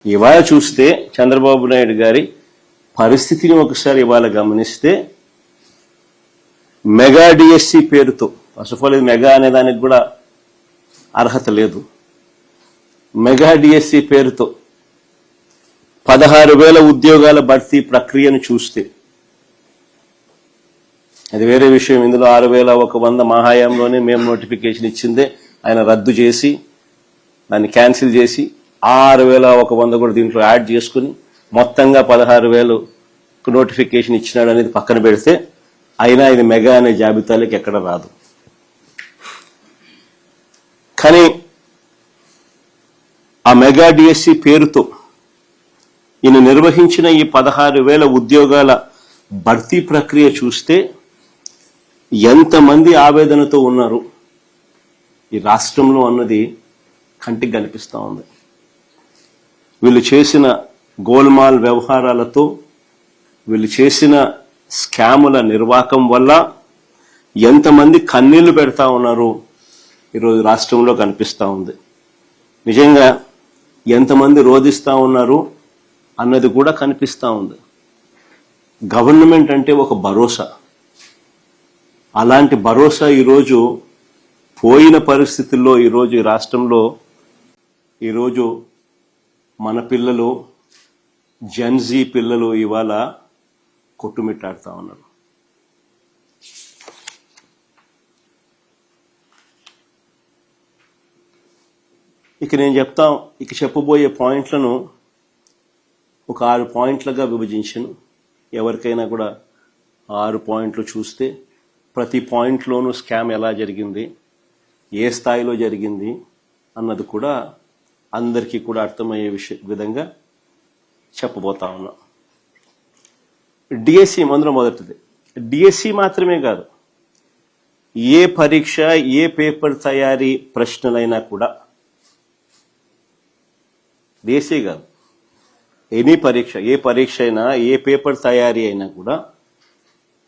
ఇవాళ చూస్తే చంద్రబాబు నాయుడు గారి పరిస్థితిని ఒకసారి ఇవాళ గమనిస్తే మెగా డిఎస్సి పేరుతో, ఫస్ట్ ఆఫ్ ఆల్ ఇది మెగా అనే దానికి కూడా అర్హత లేదు. మెగా డిఎస్సి పేరుతో 16,000 ఉద్యోగాల భర్తీ ప్రక్రియను చూస్తే, అది వేరే విషయం. ఇందులో 6,100 మా హయాంలోనే మేము నోటిఫికేషన్ ఇచ్చిందే ఆయన రద్దు చేసి దాన్ని క్యాన్సిల్ చేసి 6,100 కూడా దీంట్లో యాడ్ చేసుకుని మొత్తంగా 16,000 నోటిఫికేషన్ ఇచ్చినాడు అనేది పక్కన పెడితే, అయినా ఇది మెగా అనే జాబితాలోకి ఎక్కడ రాదు. కానీ ఆ మెగా డిఎస్సి పేరుతో ఈయన నిర్వహించిన ఈ 16,000 ఉద్యోగాల భర్తీ ప్రక్రియ చూస్తే ఎంతమంది ఆవేదనతో ఉన్నారు ఈ రాష్ట్రంలో అన్నది కంటికి కనిపిస్తూ ఉంది. వీళ్ళు చేసిన గోల్మాల్ వ్యవహారాలతో, వీళ్ళు చేసిన స్కాముల నిర్వాకం వల్ల ఎంతమంది కన్నీళ్లు పెడతా ఉన్నారు ఈరోజు రాష్ట్రంలో కనిపిస్తూ ఉంది. నిజంగా ఎంతమంది రోధిస్తూ ఉన్నారు అన్నది కూడా కనిపిస్తూ ఉంది. గవర్నమెంట్ అంటే ఒక భరోసా, అలాంటి భరోసా ఈరోజు పోయిన పరిస్థితుల్లో ఈరోజు ఈ రాష్ట్రంలో ఈరోజు మన పిల్లలు, జెన్జీ పిల్లలు ఇవాళ కొట్టుమిట్టాడుతూ ఉన్నారు. ఇక చెప్పబోయే పాయింట్లను ఒక 6 పాయింట్లుగా విభజించను. ఎవరికైనా కూడా 6 పాయింట్లు చూస్తే ప్రతి పాయింట్లోనూ స్కామ్ ఎలా జరిగింది, ఏ స్థాయిలో జరిగింది అన్నది కూడా అందరికీ కూడా అర్థమయ్యే విధంగా చెప్పబోతా ఉన్నా. డిఎస్సి మొదటిది. డిఎస్సి మాత్రమే కాదు, ఏ పరీక్ష, ఏ పేపర్ తయారీ ప్రశ్నలైనా కూడా, డిఎస్సి కాదు, ఎనీ పరీక్ష, ఏ పరీక్ష అయినా, ఏ పేపర్ తయారీ అయినా కూడా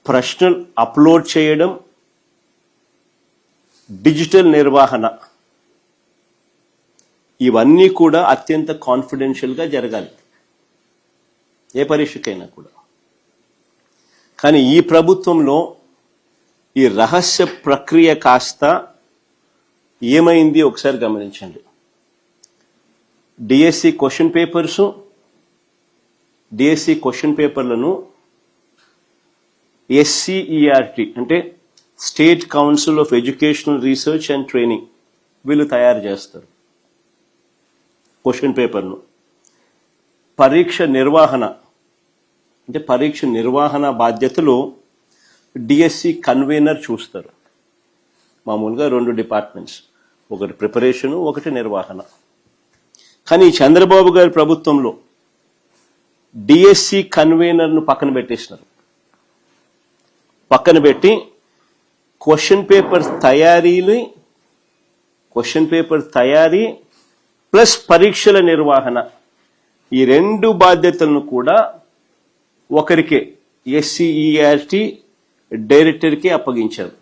ప్రశ్నలు అప్లోడ్ చేయడం, డిజిటల్ నిర్వహణ, ఇవన్నీ కూడా అత్యంత కాన్ఫిడెన్షియల్గా జరగాలి ఏ పరీక్షకైనా కూడా. కానీ ఈ ప్రభుత్వంలో ఈ రహస్య ప్రక్రియ కాస్త ఏమైంది ఒకసారి గమనించండి. DSC question papers, DSC question పేపర్లను ఎస్సీఈఆర్టీ అంటే state council of educational research and training వీళ్ళు తయారు చేస్తారు క్వశ్చన్ పేపర్ను. పరీక్ష నిర్వహణ అంటే పరీక్ష నిర్వహణ బాధ్యతలు డిఎస్సి కన్వీనర్ చూస్తారు. మామూలుగా 2 డిపార్ట్మెంట్స్, ఒకటి ప్రిపరేషను, ఒకటి నిర్వహణ. కానీ చంద్రబాబు గారి ప్రభుత్వంలో డిఎస్సి కన్వీనర్ను పక్కన పెట్టేసినారు. పక్కన పెట్టి క్వశ్చన్ పేపర్ తయారీ ప్లస్ పరీక్షల నిర్వహణ, ఈ 2 బాధ్యతలను కూడా ఒకరికే, ఎస్సీఈఆర్టీ డైరెక్టర్కి అప్పగించారు.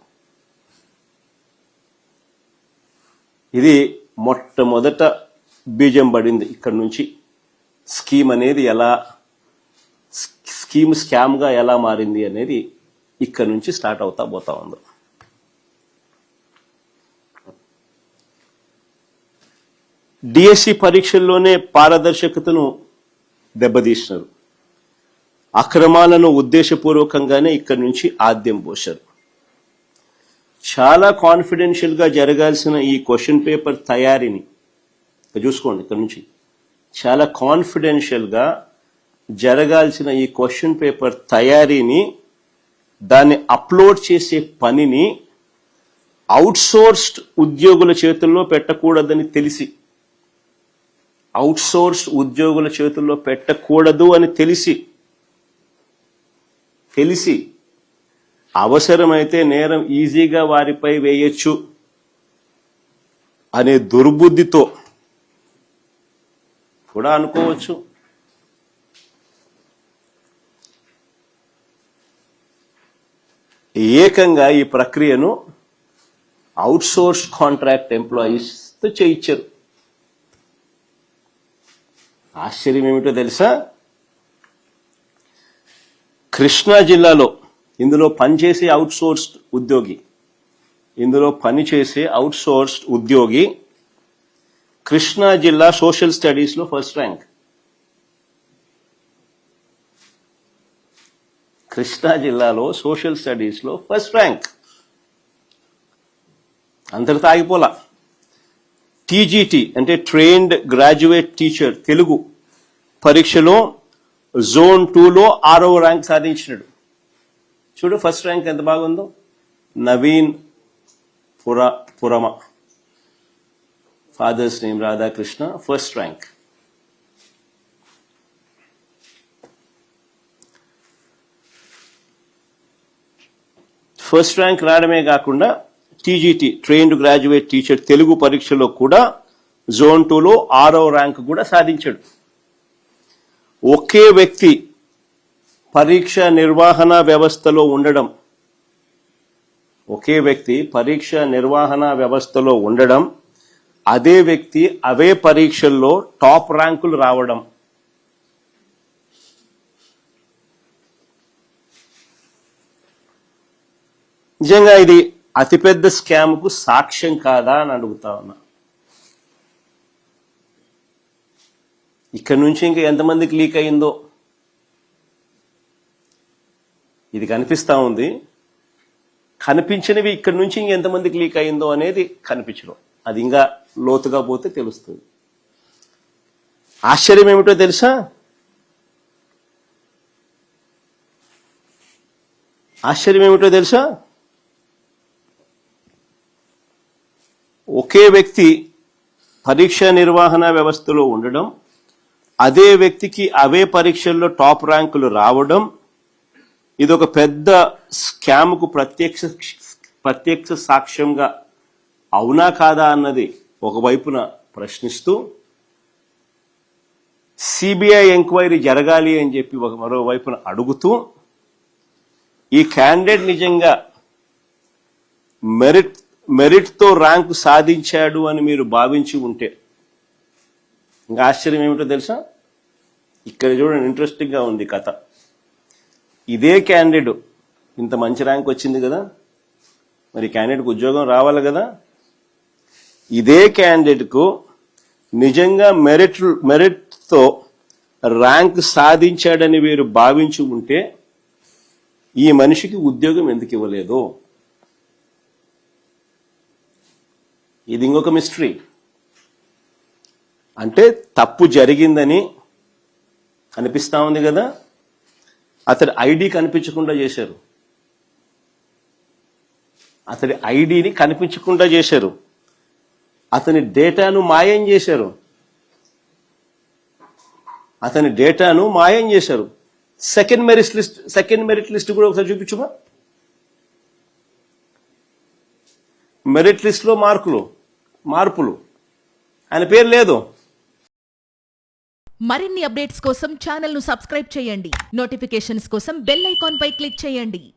ఇది మొట్టమొదట బీజం పడింది. ఇక్కడ నుంచి స్కీమ్ అనేది స్కామ్గా ఎలా మారింది అనేది ఇక్కడ నుంచి స్టార్ట్ పోతా ఉంది. డిఎస్సి పరీక్షల్లోనే పారదర్శకతను దెబ్బతీసినారు. అక్రమాలను ఉద్దేశపూర్వకంగానే ఇక్కడి నుంచి ఆద్యం పోశారు. చాలా కాన్ఫిడెన్షియల్గా జరగాల్సిన ఈ క్వశ్చన్ పేపర్ తయారీని చూసుకోండి. ఇక్కడ నుంచి చాలా కాన్ఫిడెన్షియల్గా జరగాల్సిన ఈ క్వశ్చన్ పేపర్ తయారీని, దాన్ని అప్లోడ్ చేసే పనిని అవుట్సోర్స్డ్ ఉద్యోగుల చేతుల్లో పెట్టకూడదని తెలిసి అవసరమైతే నేరం ఈజీగా వారిపై వేయొచ్చు అనే దుర్బుద్ధితో కూడా అనుకోవచ్చు. ఏకంగా ఈ ప్రక్రియను అవుట్సోర్స్ కాంట్రాక్ట్ ఎంప్లాయీస్తో చేయించారు. ఆశ్చర్యం ఏమిటో తెలుసా, కృష్ణా జిల్లాలో ఇందులో పనిచేసే అవుట్ సోర్స్డ్ ఉద్యోగి కృష్ణా జిల్లా సోషల్ స్టడీస్ లో ఫస్ట్ ర్యాంక్. కృష్ణా జిల్లాలో సోషల్ స్టడీస్ లో ఫస్ట్ ర్యాంక్. అందరితో ఆగిపోలా. టీజీటీ అంటే ట్రైన్డ్ గ్రాడ్యుయేట్ టీచర్ తెలుగు పరీక్షలో జోన్ 2లో 6వ ర్యాంక్ సాధించినాడు. చూడు ఫస్ట్ ర్యాంక్ ఎంత బాగుందో. Naveen Purama, father's name Radhakrishna, first rank. First rank రావడమే కాకుండా TGT trained graduate teacher Telugu పరీక్షలో కూడా జోన్ 2లో 6వ ర్యాంక్ కూడా సాధించాడు. ఒకే వ్యక్తి పరీక్ష నిర్వహణ వ్యవస్థలో ఉండడం, అదే వ్యక్తి అవే పరీక్షల్లో టాప్ ర్యాంకులు రావడం. నిజంగా ఇది అతిపెద్ద స్కామ్ కు సాక్ష్యం కాదా అని అడుగుతా ఉన్నా. ఇక్కడి నుంచి ఇంకా ఎంతమందికి లీక్ అయిందో ఇది కనిపిస్తా ఉంది. కనిపించినవి ఇక్కడి నుంచి ఇంకెంతమందికి లీక్ అయిందో అనేది కనిపించడం, అది ఇంకా లోతుగా పోతే తెలుస్తుంది. ఆశ్చర్యం ఏమిటో తెలుసా, ఒకే వ్యక్తి పరీక్ష నిర్వహణ వ్యవస్థలో ఉండడం, అదే వ్యక్తికి అవే పరీక్షల్లో టాప్ ర్యాంకులు రావడం, ఇది ఒక పెద్ద స్కామ్ కు ప్రత్యక్ష సాక్ష్యంగా అవునా కాదా అన్నది ఒకవైపున ప్రశ్నిస్తూ, సిబిఐ ఎంక్వైరీ జరగాలి అని చెప్పి మరోవైపున అడుగుతూ, ఈ క్యాండిడేట్ నిజంగా మెరిట్ తో ర్యాంకు సాధించాడు అని మీరు భావించి ఉంటే, ఇంకా ఆశ్చర్యం ఏమిటో తెలుసా, ఇక్కడ చూడండి ఇంట్రెస్టింగ్ గా ఉంది కథ. ఇదే క్యాండిడేట్ ఇంత మంచి ర్యాంక్ వచ్చింది కదా, మరి క్యాండిడేట్కు ఉద్యోగం రావాలి కదా. ఇదే క్యాండిడేట్కు నిజంగా మెరిట్తో ర్యాంక్ సాధించాడని మీరు భావించి ఉంటే ఈ మనిషికి ఉద్యోగం ఎందుకు ఇవ్వలేదు? ఇది ఇంకొక మిస్టరీ. అంటే తప్పు జరిగిందని అనిపిస్తా ఉంది కదా, అతడి ఐడి కనిపించకుండా చేశారు, అతని డేటాను మాయం చేశారు. సెకండ్ మెరిట్ లిస్ట్ కూడా ఒకసారి చూపించుమా. మెరిట్ లిస్ట్ లో మార్పులు ఆయన పేరు లేదు. మరిన్ని అప్డేట్స్ కోసం ఛానల్ ను సబ్స్క్రైబ్ చేయండి. నోటిఫికేషన్స్ కోసం బెల్ ఐకాన్ పై క్లిక్ చేయండి.